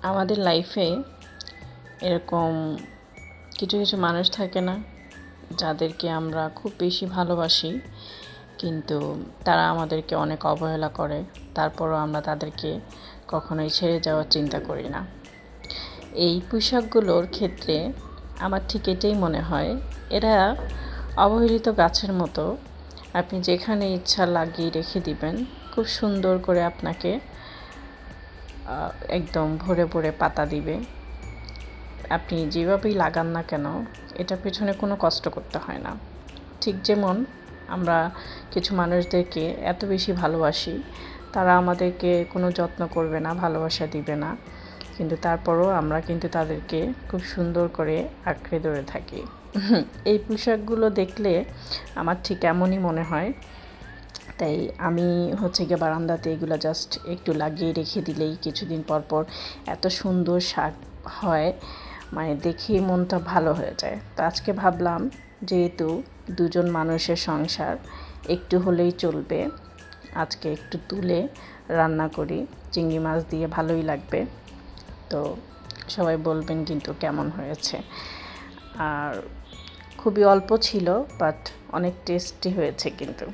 আমাদের লাইফে এরকম কিছু কিছু মানুষ থাকে না, যাদেরকে আমরা খুব বেশি ভালোবাসি, কিন্তু তারা আমাদেরকে অনেক অবহেলা করে। তারপরও আমরা তাদেরকে কখনোই ছেড়ে যাওয়ার চিন্তা করি না। এই পোশাকগুলোর ক্ষেত্রে আমার ঠিক এটাই মনে হয়, এরা অবহেলিত গাছের মতো। আপনি যেখানে ইচ্ছা লাগিয়ে রেখে দিবেন, খুব সুন্দর করে আপনাকে একদম ভরে ভরে পাতা দিবে। আপনি যেভাবেই লাগান না কেন, এটার পেছনে কোনো কষ্ট করতে হয় না। ঠিক যেমন আমরা কিছু মানুষদেরকে এত বেশি ভালোবাসি, তারা আমাদেরকে কোনো যত্ন করবে না, ভালোবাসা দিবে না, কিন্তু তারপরও আমরা কিন্তু তাদেরকে খুব সুন্দর করে আঁকড়ে ধরে থাকি। এই পোশাকগুলো দেখলে আমার ঠিক এমনই মনে হয়। তাই আমি গিয়ে বারান্দাতে এগুলো জাস্ট একটু লাগিয়ে রেখে দিলেই কিছুদিন পর পর এত সুন্দর শাক হয়, মানে দেখেই মনটা ভালো হয়ে যায়। তো আজকে ভাবলাম, যেহেতু দুজন মানুষের সংসার, একটু হলেই চলবে, আজকে একটু তুলে রান্না করি। চিংড়ি মাছ দিয়ে ভালোই লাগবে। তো সবাই বলবেন কিন্তু কেমন হয়েছে। আর খুবই অল্প ছিল, বাট অনেক টেস্টি হয়েছে কিন্তু।